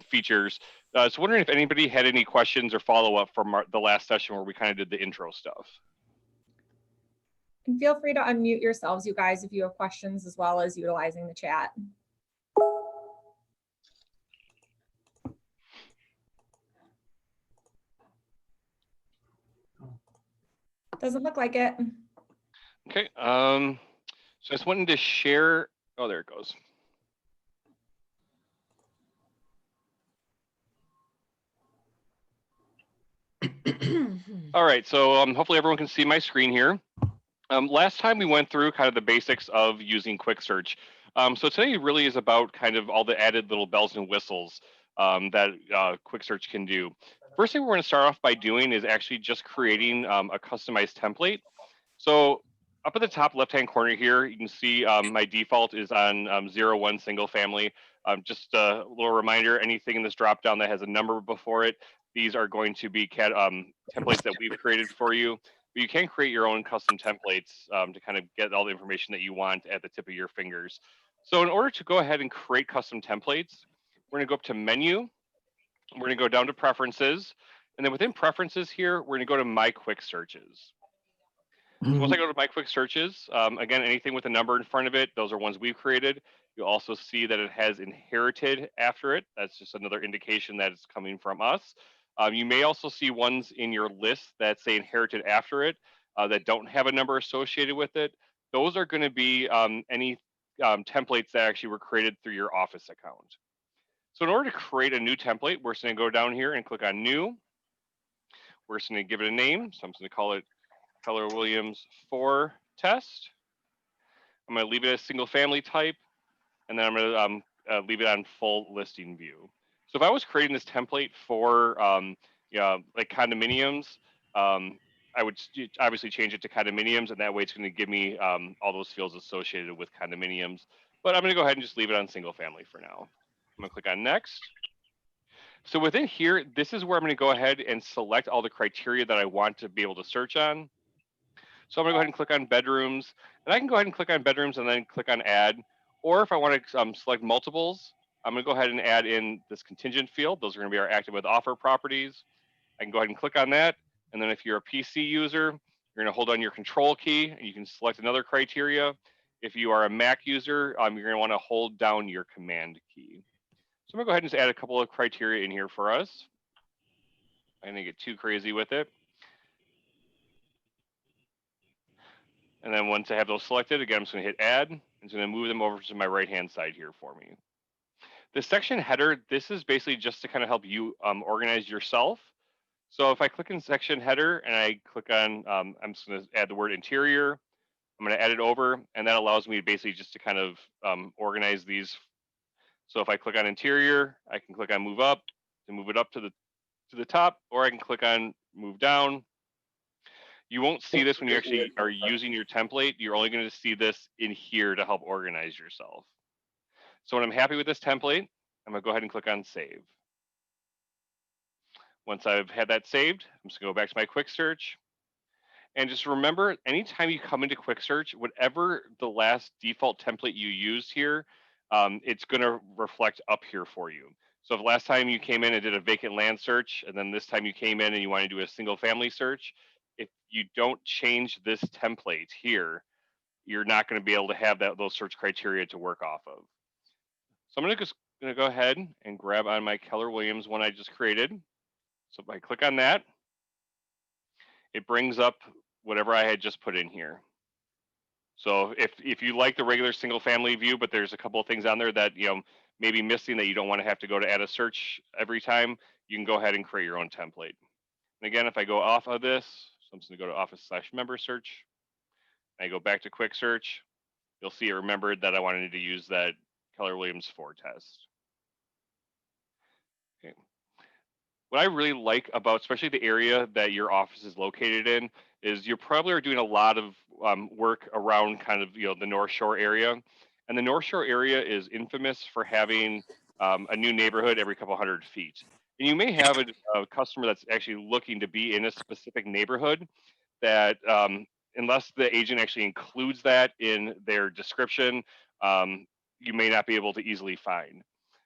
features. So wondering if anybody had any questions or follow-up from the last session where we kind of did the intro stuff. And feel free to unmute yourselves, you guys, if you have questions, as well as utilizing the chat. Doesn't look like it. Okay. So I just wanted to share. Oh, there it goes. All right. So hopefully everyone can see my screen here. Last time we went through kind of the basics of using Quick Search. So today really is about kind of all the added little bells and whistles that Quick Search can do. First thing we're going to start off by doing is actually just creating a customized template. So up at the top left-hand corner here, you can see my default is on 0-1 single family. Just a little reminder, anything in this drop-down that has a number before it, these are going to be templates that we've created for you. But you can create your own custom templates to kind of get all the information that you want at the tip of your fingers. So in order to go ahead and create custom templates, we're going to go up to Menu. We're going to go down to Preferences. And then within Preferences here, we're going to go to My Quick Searches. So once I go to My Quick Searches, again, anything with a number in front of it, those are ones we've created. You'll also see that it has inherited after it. That's just another indication that it's coming from us. You may also see ones in your list that say inherited after it that don't have a number associated with it. Those are going to be any templates that actually were created through your Office account. So in order to create a new template, we're just going to go down here and click on New. We're just going to give it a name. So I'm just going to call it Keller-Williams 4 test. I'm going to leave it as single family type, and then I'm going to leave it on full listing view. So if I was creating this template for like condominiums, I would obviously change it to condominiums, and that way it's going to give me all those fields associated with condominiums. But I'm going to go ahead and just leave it on single family for now. I'm going to click on next. So within here, this is where I'm going to go ahead and select all the criteria that I want to be able to search on. So I'm going to go ahead and click on bedrooms, and I can go ahead and click on bedrooms and then click on add. Or if I want to select multiples, I'm going to go ahead and add in this contingent field. Those are going to be our active with offer properties. I can go ahead and click on that. And then if you're a PC user, you're going to hold on your control key and you can select another criteria. If you are a Mac user, you're going to want to hold down your command key. So I'm going to go ahead and just add a couple of criteria in here for us. I'm going to get too crazy with it. And then once I have those selected, again, I'm just going to hit add. It's going to move them over to my right-hand side here for me. The section header, this is basically just to kind of help you organize yourself. So if I click in section header and I click on, I'm just going to add the word interior. I'm going to add it over, and that allows me basically just to kind of organize these. So if I click on interior, I can click on move up to move it up to the top, or I can click on move down. You won't see this when you actually are using your template. You're only going to see this in here to help organize yourself. So when I'm happy with this template, I'm going to go ahead and click on save. Once I've had that saved, I'm just going to go back to my quick search. And just remember, anytime you come into quick search, whatever the last default template you used here, it's going to reflect up here for you. So if last time you came in and did a vacant land search, and then this time you came in and you want to do a single family search, if you don't change this template here, you're not going to be able to have those search criteria to work off of. So I'm going to go ahead and grab on my Keller-Williams one I just created. So if I click on that, it brings up whatever I had just put in here. So if you like the regular single family view, but there's a couple of things on there that may be missing that you don't want to have to go to add a search every time, you can go ahead and create your own template. And again, if I go off of this, so I'm just going to go to Office/Member Search. I go back to Quick Search. You'll see it remembered that I wanted to use that Keller-Williams 4 test. Okay. What I really like about, especially the area that your office is located in, is you probably are doing a lot of work around kind of the North Shore area, and the North Shore area is infamous for having a new neighborhood every couple hundred feet. And you may have a customer that's actually looking to be in a specific neighborhood that, unless the agent actually includes that in their description, you may not be able to easily find.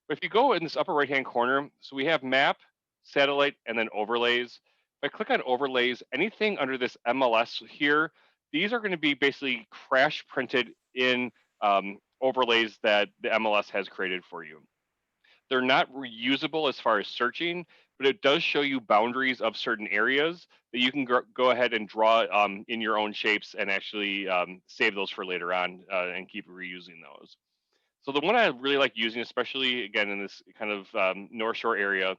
But if you go in this upper right-hand corner, so we have map, satellite, and then overlays. If I click on overlays, anything under this MLS here, these are going to be basically crash printed in overlays that the MLS has created for you. They're not reusable as far as searching, but it does show you boundaries of certain areas that you can go ahead and draw in your own shapes and actually save those for later on and keep reusing those. So the one I really like using, especially again in this kind of North Shore area,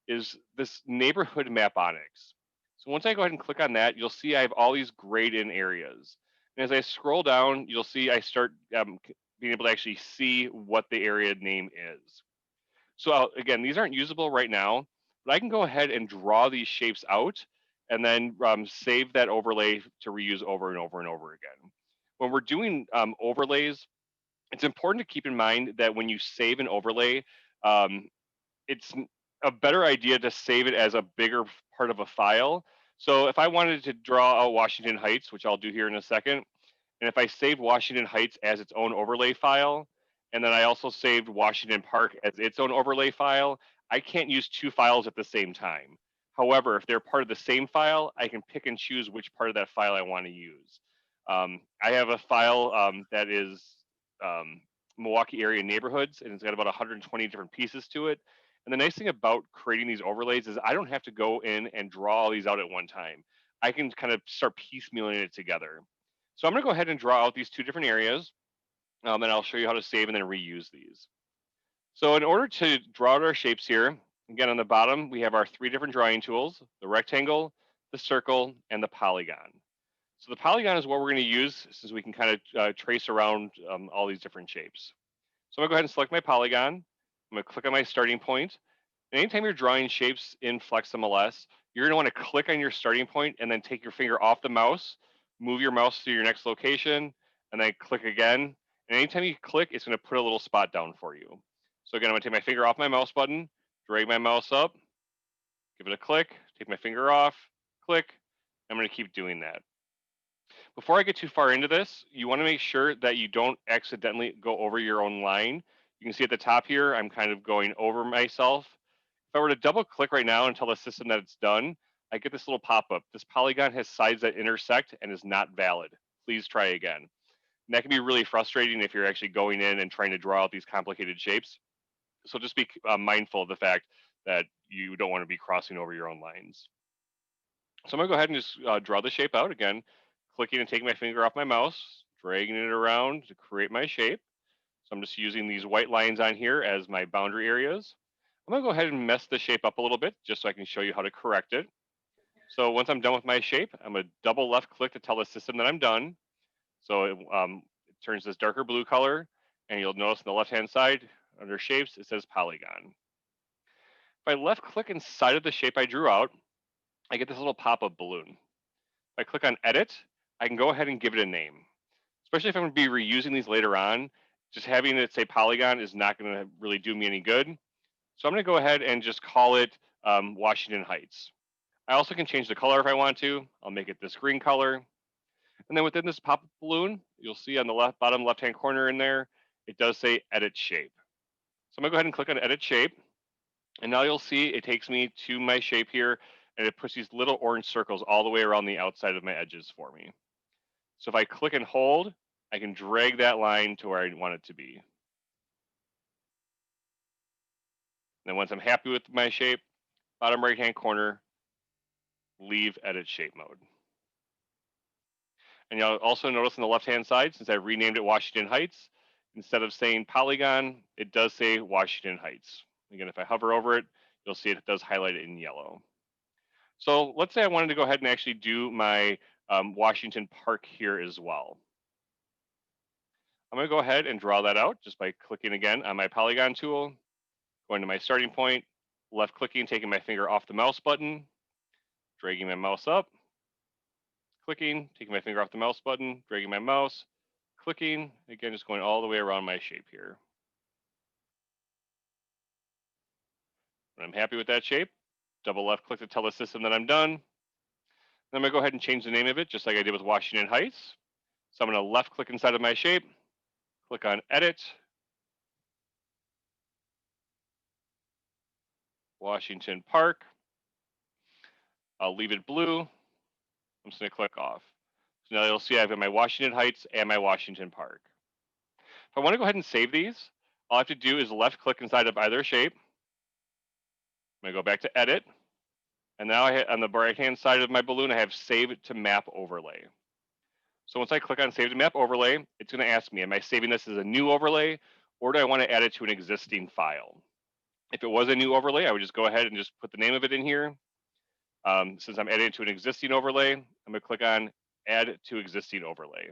is this neighborhood map onyx. So once I go ahead and click on that, you'll see I have all these grayed in areas. And as I scroll down, you'll see I start being able to actually see what the area name is. So again, these aren't usable right now, but I can go ahead and draw these shapes out and then save that overlay to reuse over and over and over again. When we're doing overlays, it's important to keep in mind that when you save an overlay, it's a better idea to save it as a bigger part of a file. So if I wanted to draw out Washington Heights, which I'll do here in a second, and if I saved Washington Heights as its own overlay file, and then I also saved Washington Park as its own overlay file, I can't use two files at the same time. However, if they're part of the same file, I can pick and choose which part of that file I want to use. I have a file that is Milwaukee area neighborhoods, and it's got about 120 different pieces to it. And the nice thing about creating these overlays is I don't have to go in and draw all these out at one time. I can kind of start piecemealing it together. So I'm going to go ahead and draw out these two different areas, and I'll show you how to save and then reuse these. So in order to draw out our shapes here, again on the bottom, we have our three different drawing tools, the rectangle, the circle, and the polygon. So the polygon is what we're going to use since we can kind of trace around all these different shapes. So I'm going to go ahead and select my polygon. I'm going to click on my starting point. And anytime you're drawing shapes in Flex MLS, you're going to want to click on your starting point and then take your finger off the mouse, move your mouse to your next location, and then click again. And anytime you click, it's going to put a little spot down for you. So again, I'm going to take my finger off my mouse button, drag my mouse up, give it a click, take my finger off, click. I'm going to keep doing that. Before I get too far into this, you want to make sure that you don't accidentally go over your own line. You can see at the top here, I'm kind of going over myself. If I were to double click right now and tell the system that it's done, I get this little pop-up. This polygon has sides that intersect and is not valid. Please try again. And that can be really frustrating if you're actually going in and trying to draw out these complicated shapes. So just be mindful of the fact that you don't want to be crossing over your own lines. So I'm gonna go ahead and just draw the shape out again, clicking and taking my finger off my mouse, dragging it around to create my shape. So I'm just using these white lines on here as my boundary areas. I'm gonna go ahead and mess the shape up a little bit just so I can show you how to correct it. So once I'm done with my shape, I'm gonna double left click to tell the system that I'm done. So it turns this darker blue color, and you'll notice on the left-hand side under shapes, it says polygon. If I left click inside of the shape I drew out, I get this little pop-up balloon. If I click on edit, I can go ahead and give it a name. Especially if I'm gonna be reusing these later on, just having it say polygon is not gonna really do me any good. So I'm gonna go ahead and just call it Washington Heights. I also can change the color if I want to. I'll make it this green color. And then within this pop-up balloon, you'll see on the bottom left-hand corner in there, it does say edit shape. So I'm gonna go ahead and click on edit shape. And now you'll see it takes me to my shape here, and it puts these little orange circles all the way around the outside of my edges for me. So if I click and hold, I can drag that line to where I want it to be. And then once I'm happy with my shape, bottom right-hand corner, leave edit shape mode. And you'll also notice on the left-hand side, since I renamed it Washington Heights, instead of saying polygon, it does say Washington Heights. Again, if I hover over it, you'll see it does highlight it in yellow. So let's say I wanted to go ahead and actually do my Washington Park here as well. I'm going to go ahead and draw that out just by clicking again on my polygon tool, going to my starting point, left clicking, taking my finger off the mouse button, dragging my mouse up, clicking, taking my finger off the mouse button, dragging my mouse, clicking, again, just going all the way around my shape here. When I'm happy with that shape, double left click to tell the system that I'm done. Then I'm gonna go ahead and change the name of it just like I did with Washington Heights. So I'm gonna left click inside of my shape, click on edit, Washington Park. I'll leave it blue. I'm just going to click off. So now you'll see I've got my Washington Heights and my Washington Park. If I want to go ahead and save these, all I have to do is left click inside of either shape. I'm going to go back to edit. And now on the right hand side of my balloon, I have save to map overlay. So once I click on save to map overlay, it's going to ask me, am I saving this as a new overlay or do I want to add it to an existing file? If it was a new overlay, I would just go ahead and just put the name of it in here. Since I'm adding it to an existing overlay, I'm going to click on add to existing overlay.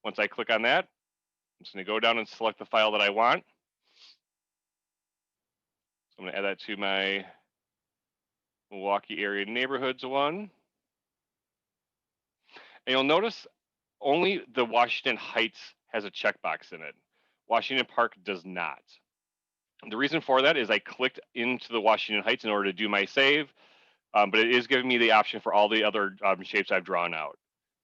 Once I click on that, I'm just going to go down and select the file that I want. So I'm going to add that to my Milwaukee area neighborhoods one. And you'll notice only the Washington Heights has a checkbox in it. Washington Park does not. And the reason for that is I clicked into the Washington Heights in order to do my save, but it is giving me the option for all the other shapes I've drawn out.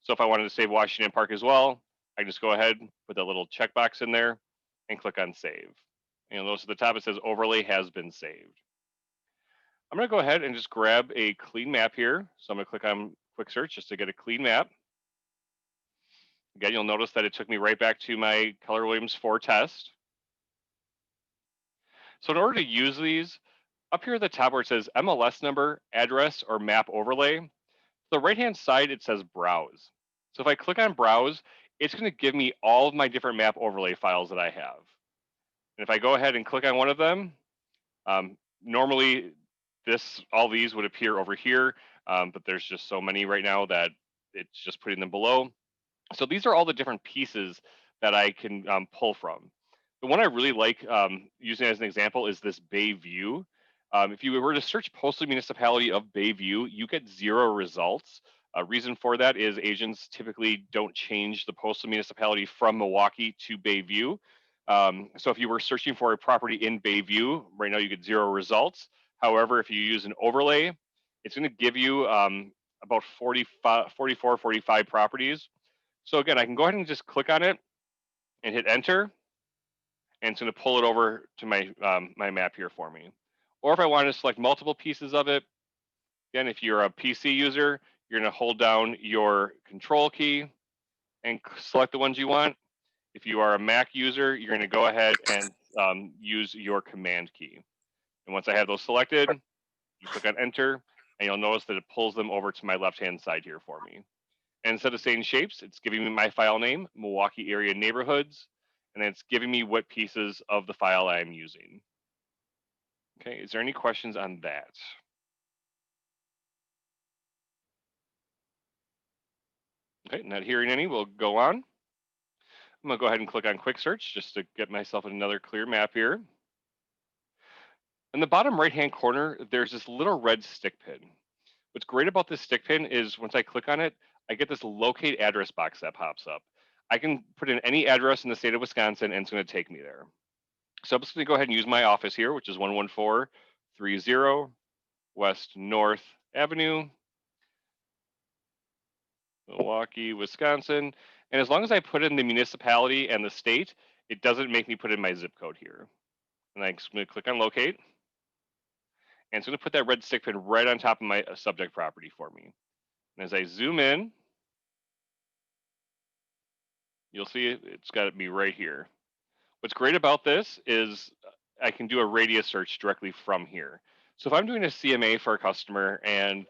So if I wanted to save Washington Park as well, I can just go ahead, put that little checkbox in there, and click on save. And you'll notice at the top it says overlay has been saved. I'm going to go ahead and just grab a clean map here. So I'm going to click on quick search just to get a clean map. Again, you'll notice that it took me right back to my Keller Williams 4 test. So in order to use these, up here at the top where it says MLS number, address, or map overlay, the right-hand side, it says browse. So if I click on browse, it's going to give me all of my different map overlay files that I have. And if I go ahead and click on one of them, normally all these would appear over here, but there's just so many right now that it's just putting them below. So these are all the different pieces that I can pull from. The one I really like using as an example is this Bayview. If you were to search postal municipality of Bayview, you get 0 results. Reason for that is agents typically don't change the postal municipality from Milwaukee to Bayview. So if you were searching for a property in Bayview, right now you get 0 results. However, if you use an overlay, it's going to give you about 44, 45 properties. So again, I can go ahead and just click on it and hit enter, and it's going to pull it over to my my map here for me. Or if I want to select multiple pieces of it, again, if you're a PC user, you're going to hold down your control key and select the ones you want. If you are a Mac user, you're going to go ahead and use your command key. And once I have those selected, you click on enter, and you'll notice that it pulls them over to my left-hand side here for me. And instead of saying shapes, it's giving me my file name, Milwaukee area neighborhoods, and it's giving me what pieces of the file I'm using. Okay, is there any questions on that? Okay, not hearing any, we'll go on. I'm gonna go ahead and click on quick search just to get myself another clear map here. In the bottom right-hand corner, there's this little red stick pin. What's great about this stick pin is once I click on it, I get this locate address box that pops up. I can put in any address in the state of Wisconsin and it's going to take me there. So I'm just going to go ahead and use my office here, which is 11430 West North Avenue, Milwaukee, Wisconsin. And as long as I put in the municipality and the state, it doesn't make me put in my zip code here. And I'm just going to click on locate. And it's going to put that red stick pin right on top of my subject property for me. And as I zoom in, you'll see it's got to be right here. What's great about this is I can do a radius search directly from here. So if I'm doing a CMA for a customer, and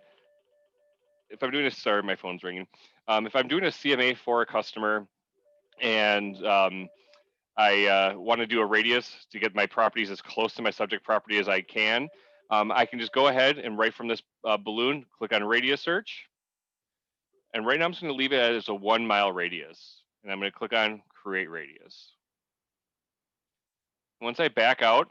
if I'm doing sorry, my phone's ringing. If I'm doing a CMA for a customer and I want to do a radius to get my properties as close to my subject property as I can just go ahead and right from this balloon, click on radius search. And right now I'm just going to leave it as a 1 mile radius. And I'm going to click on create radius. Once I back out,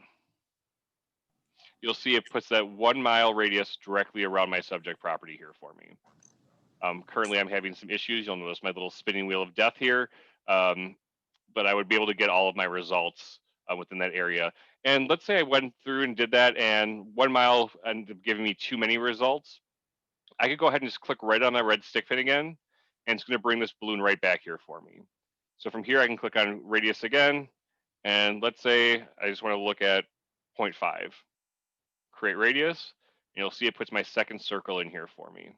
you'll see it puts that 1 mile radius directly around my subject property here for me. Currently, I'm having some issues. You'll notice my little spinning wheel of death here, but I would be able to get all of my results within that area. And let's say I went through and did that and 1 mile ended up giving me too many results. I could go ahead and just click right on that red stick pin again, and it's going to bring this balloon right back here for me. So from here, I can click on radius again, and let's say I just want to look at 0.5. create radius. And you'll see it puts my second circle in here for me.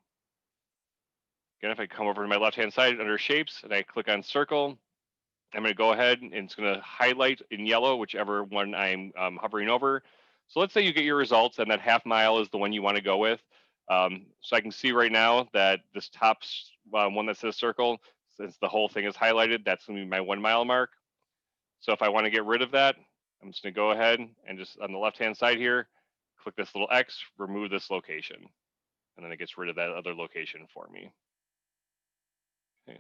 Again, if I come over to my left-hand side under shapes and I click on circle, I'm going to go ahead and it's going to highlight in yellow whichever one I'm hovering over. So let's say you get your results and that half mile is the one you want to go with. So I can see right now that this top one that says circle, since the whole thing is highlighted, that's going to be my 1 mile mark. So if I want to get rid of that, I'm just going to go ahead and just on the left-hand side here, click this little X, remove this location. And then it gets rid of that other location for me. Okay.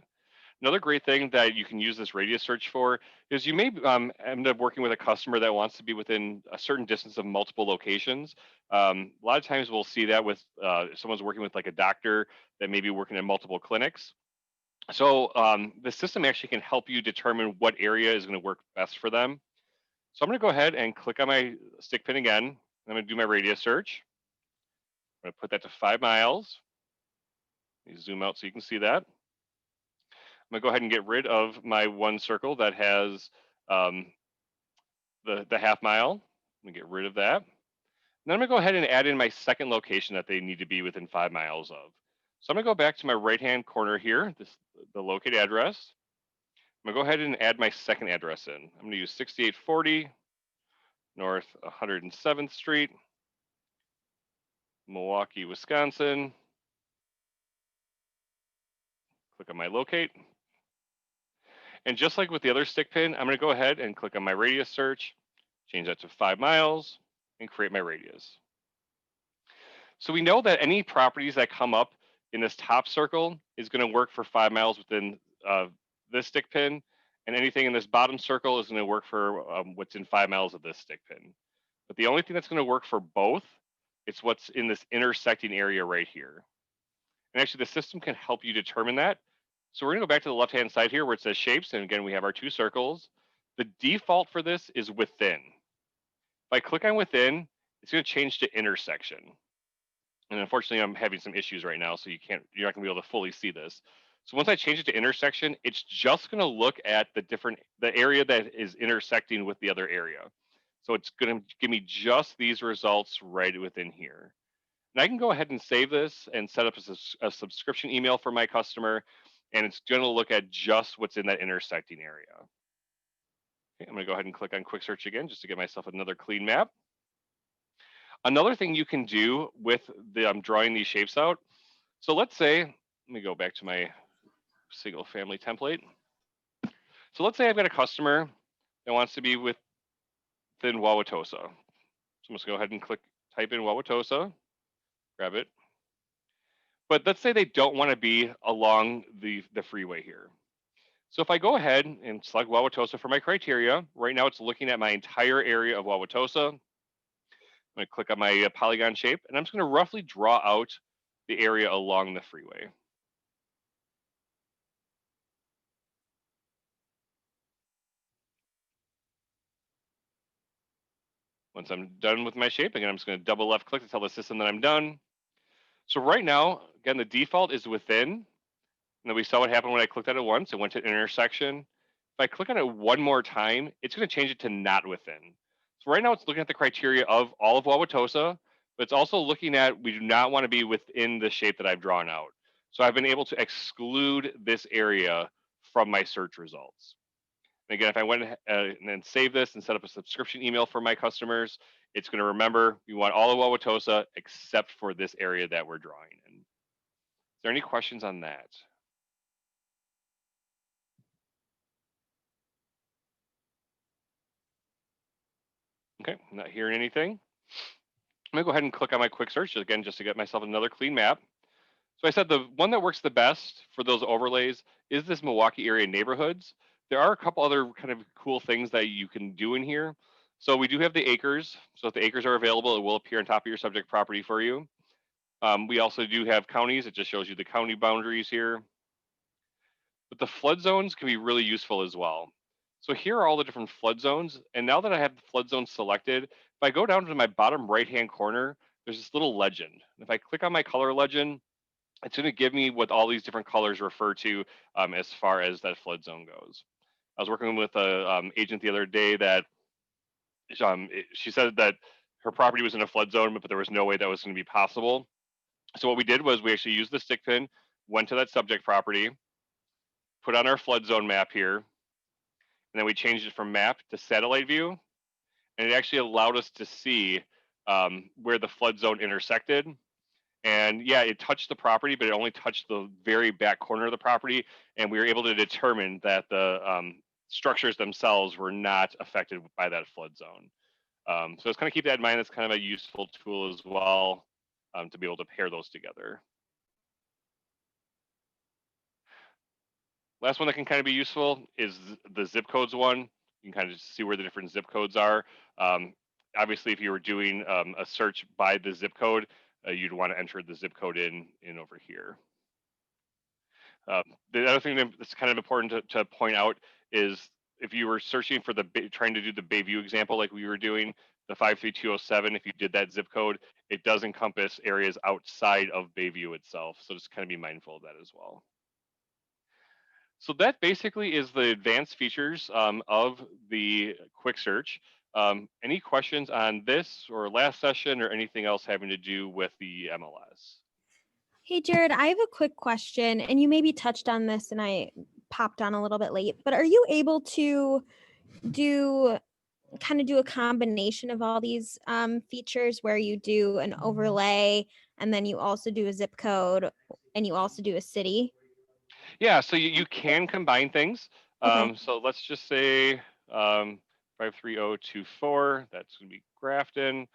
Another great thing that you can use this radius search for is you may end up working with a customer that wants to be within a certain distance of multiple locations. A lot of times we'll see that with if someone's working with like a doctor that may be working in multiple clinics. So the system actually can help you determine what area is going to work best for them. So I'm going to go ahead and click on my stick pin again. I'm going to do my radius search. I'm going to put that to 5 miles. Let me zoom out so you can see that. I'm going to go ahead and get rid of my one circle that has the half mile. I'm going to get rid of that. Then I'm going to go ahead and add in my second location that they need to be within 5 miles of. So I'm going to go back to my right-hand corner here, the locate address. I'm going to go ahead and add my second address in. I'm going to use 6840 North 107th Street, Milwaukee, Wisconsin. Click on my locate. And just like with the other stick pin, I'm going to go ahead and click on my radius search, change that to 5 miles, and create my radius. So we know that any properties that come up in this top circle is going to work for 5 miles within this stick pin, and anything in this bottom circle is going to work for what's in 5 miles of this stick pin. But the only thing that's going to work for both is what's in this intersecting area right here. And actually the system can help you determine that. So we're going to go back to the left-hand side here where it says shapes, and again we have our 2 circles. The default for this is within. If I click on within, it's going to change to intersection. And unfortunately, I'm having some issues right now, so you're not gonna be able to fully see this. So once I change it to intersection, it's just gonna look at the area that is intersecting with the other area. So it's gonna give me just these results right within here. And I can go ahead and save this and set up a subscription email for my customer, and it's gonna look at just what's in that intersecting area. Okay, I'm gonna go ahead and click on quick search again, just to get myself another clean map. Another thing you can do with I'm drawing these shapes out. So let's say, let me go back to my single family template. So let's say I've got a customer that wants to be within Wauwatosa. So I'm just go ahead and type in Wauwatosa, grab it. But let's say they don't want to be along the freeway here. So if I go ahead and select Wauwatosa for my criteria, right now it's looking at my entire area of Wauwatosa. I'm going to click on my polygon shape, and I'm just going to roughly draw out the area along the freeway. Once I'm done with my shape, again, I'm just going to double left click to tell the system that I'm done. So right now, again, the default is within. And then we saw what happened when I clicked on it once. It went to intersection. If I click on it one more time, it's going to change it to not within. So right now it's looking at the criteria of all of Wauwatosa, but it's also looking at we do not want to be within the shape that I've drawn out. So I've been able to exclude this area from my search results. And again, if I went and then save this and set up a subscription email for my customers, it's going to remember we want all of Wauwatosa except for this area that we're drawing in. Is there any questions on that? Okay, I'm not hearing anything. I'm gonna go ahead and click on my quick search again, just to get myself another clean map. So I said the one that works the best for those overlays is this Milwaukee area neighborhoods. There are a couple other kind of cool things that you can do in here. So we do have the acres. So if the acres are available, it will appear on top of your subject property for you. We also do have counties. It just shows you the county boundaries here. But the flood zones can be really useful as well. So here are all the different flood zones. And now that I have the flood zone selected, if I go down to my bottom right-hand corner, there's this little legend. If I click on my color legend, it's going to give me what all these different colors refer to as far as that flood zone goes. I was working with a agent the other day that she said that her property was in a flood zone, but there was no way that was going to be possible. So what we did was we actually used the stick pin, went to that subject property, put on our flood zone map here, and then we changed it from map to satellite view, and it actually allowed us to see where the flood zone intersected. And yeah, it touched the property, but it only touched the very back corner of the property, and we were able to determine that the structures themselves were not affected by that flood zone. So let's kind of keep that in mind. It's kind of a useful tool as well to be able to pair those together. Last one that can kind of be useful is the zip codes one. You can kind of see where the different zip codes are. Obviously, if you were doing a search by the zip code, you'd want to enter the zip code in over here. The other thing that's kind of important to point out is if you were searching for trying to do the Bayview example like we were doing, the 53207, if you did that zip code, it does encompass areas outside of Bayview itself. So just kind of be mindful of that as well. So that basically is the advanced features of the quick search. Any questions on this or last session or anything else having to do with the MLS? Hey, Jared, I have a quick question, and you maybe touched on this and I popped on a little bit late, but are you able to do a combination of all these features where you do an overlay and then you also do a zip code and you also do a city? Yeah, so you can combine things. Okay. So let's just say 53024, that's going to be Grafton.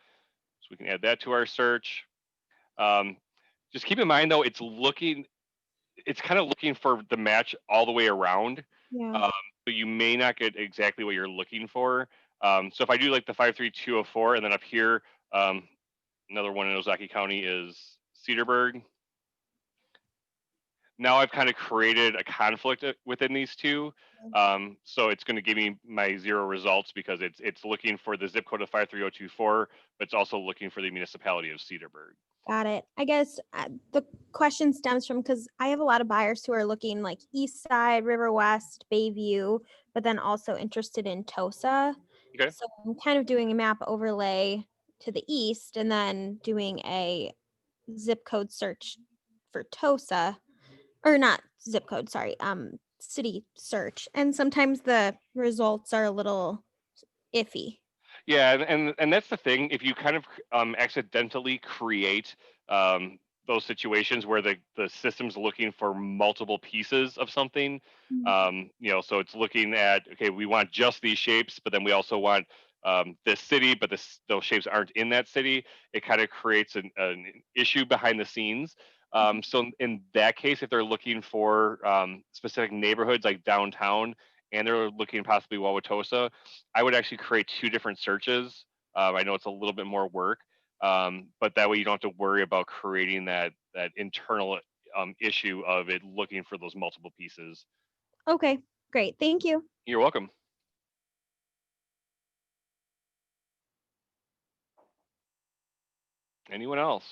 So we can add that to our search. Just keep in mind though, it's kind of looking for the match all the way around. Yeah. So you may not get exactly what you're looking for. So if I do like the 53204 and then up here, another one in Ozaki County is Cedarburg. Now I've kind of created a conflict within these two. So it's going to give me my 0 results because it's looking for the zip code of 53024, but it's also looking for the municipality of Cedarburg. Got it. I guess the question stems from because I have a lot of buyers who are looking like East Side, River West, Bayview, but then also interested in Tosa. Okay. So I'm kind of doing a map overlay to the east and then doing a zip code search for Tosa, or not zip code, sorry, city search. And sometimes the results are a little iffy. Yeah, and that's the thing. If you kind of accidentally create those situations where the system's looking for multiple pieces of something, so it's looking at, okay, we want just these shapes, but then we also want this city, but those shapes aren't in that city. It kind of creates an issue behind the scenes. So in that case, if they're looking for specific neighborhoods like downtown, and they're looking possibly Wauwatosa, I would actually create 2 different searches. I know it's a little bit more work, but that way you don't have to worry about creating that internal issue of it looking for those multiple pieces. Okay, great. Thank you. You're welcome. Anyone else?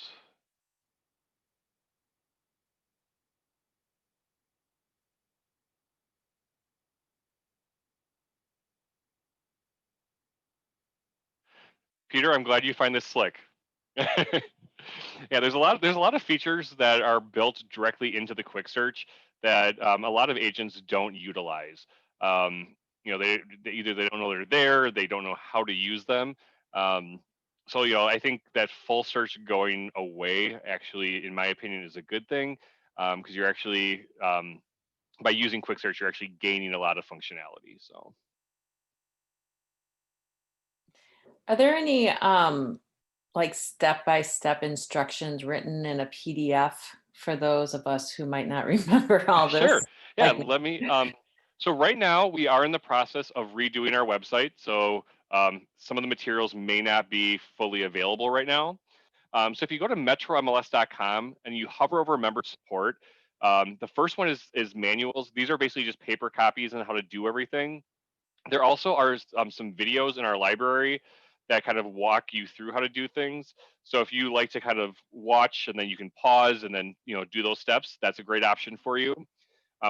Peter, I'm glad you find this slick. Yeah, there's a lot of features that are built directly into the quick search that a lot of agents don't utilize. They either they don't know they're there, they don't know how to use them. So I think that full search going away actually, in my opinion, is a good thing because you're actually by using quick search, you're actually gaining a lot of functionality. So. Are there any like step-by-step instructions written in a PDF for those of us who might not remember all this? Sure. Yeah, Like, let me. So right now we are in the process of redoing our website. So some of the materials may not be fully available right now. So if you go to metromls.com and you hover over member support, the first one is manuals. These are basically just paper copies on how to do everything. There also are some videos in our library that kind of walk you through how to do things. So if you like to kind of watch and then you can pause and then do those steps, that's a great option for you.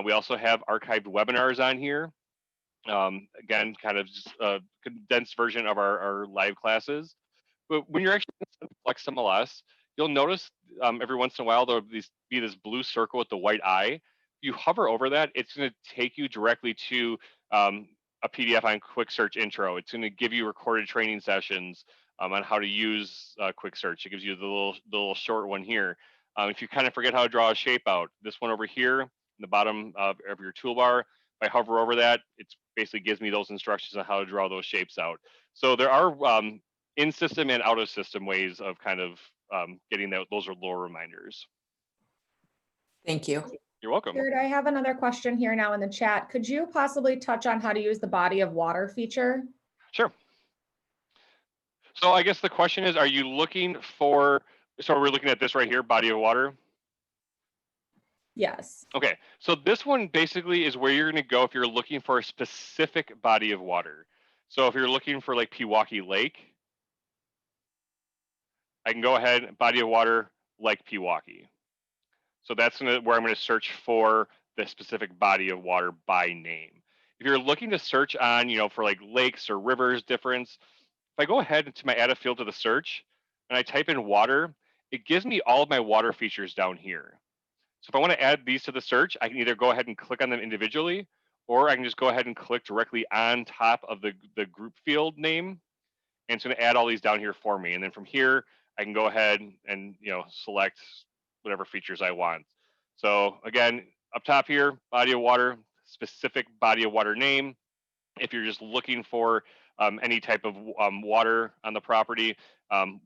We also have archived webinars on here. Again, kind of just a condensed version of our live classes. But when you're actually in Flex MLS, you'll notice every once in a while there'll be this blue circle with the white eye. If you hover over that, it's going to take you directly to a PDF on Quick Search Intro. It's going to give you recorded training sessions on how to use Quick Search. It gives you the little short one here. If you kind of forget how to draw a shape out, this one over here in the bottom of your toolbar, if I hover over that, it basically gives me those instructions on how to draw those shapes out. So there are in-system and out-of-system ways of kind of getting those are little reminders. Thank you. You're welcome. Jared, I have another question here now in the chat. Could you possibly touch on how to use the body of water feature? Sure. So I guess the question is, are you looking for, so we're looking at this right here, body of water? Yes. Okay, so this one basically is where you're going to go if you're looking for a specific body of water. So if you're looking for like Pewaukee Lake, I can go ahead, body of water, like Pewaukee. So that's where I'm going to search for the specific body of water by name. If you're looking to search on, for like lakes or rivers difference, if I go ahead into my add a field to the search and I type in water, it gives me all of my water features down here. So if I want to add these to the search, I can either go ahead and click on them individually, or I can just go ahead and click directly on top of the group field name. And it's going to add all these down here for me. And then from here, I can go ahead and select whatever features I want. So again, up top here, body of water, specific body of water name. If you're just looking for any type of water on the property,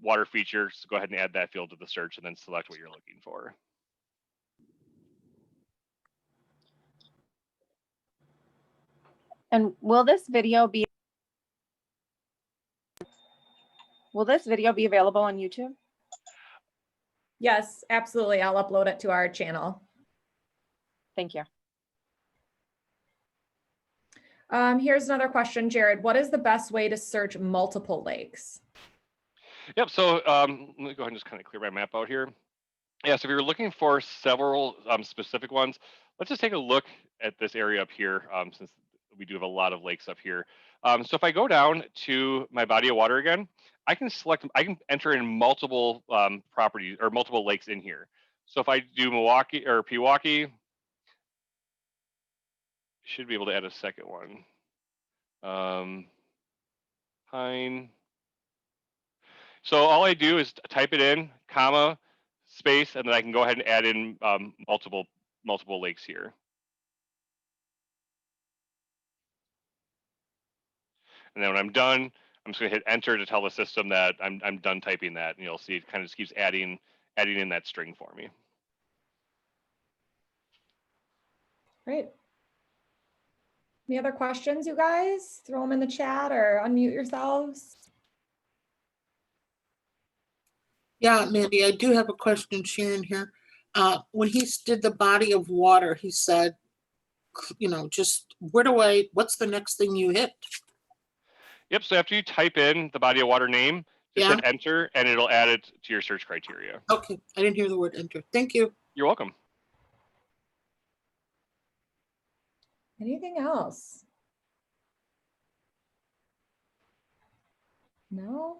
water features, go ahead and add that field to the search and then select what you're looking for. And will this video be available on YouTube? Yes, absolutely. I'll upload it to our channel. Thank you. Here's another question, Jared. What is the best way to search multiple lakes? Yep, so let me go ahead and just kind of clear my map out here. Yeah, so if you're looking for several specific ones, let's just take a look at this area up here, since we do have a lot of lakes up here. So if I go down to my body of water again, I can enter in multiple properties or multiple lakes in here. So if I do Milwaukee or Pewaukee, should be able to add a second one. Pine. So all I do is type it in, comma, space, and then I can go ahead and add in multiple lakes here. And then when I'm done, I'm just going to hit enter to tell the system that I'm done typing that, and you'll see it kind of just keeps adding in that string for me. Great. Any other questions, you guys? Throw them in the chat or unmute yourselves. Yeah, Mandy, I do have a question, Sharon here. When he did the body of water, he said, just what's the next thing you hit? Yep, so after you type in the body of water name, just hit enter and it'll add it to your search criteria. Okay, I didn't hear the word enter. Thank you. You're welcome. Anything else? No?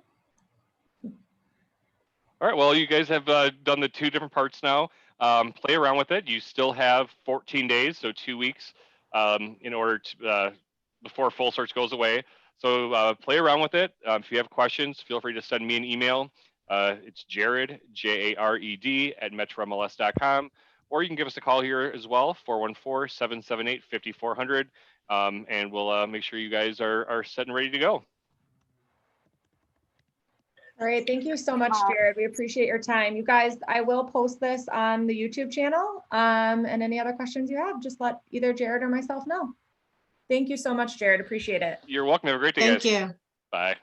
All right, well, you guys have done the 2 different parts now. Play around with it. You still have 14 days, so 2 weeks in order to before full search goes away. So play around with it. If you have questions, feel free to send me an email. It's Jared, Jared, @metromls.com, or you can give us a call here as well, 414-778-5400, and we'll make sure you guys are set and ready to go. All right, thank you so much, Jared. We appreciate your time. You guys, I will post this on the YouTube channel. And any other questions you have, just let either Jared or myself know. Thank you so much, Jared. Appreciate it. You're welcome. Have a great day, guys. Thank you. Bye.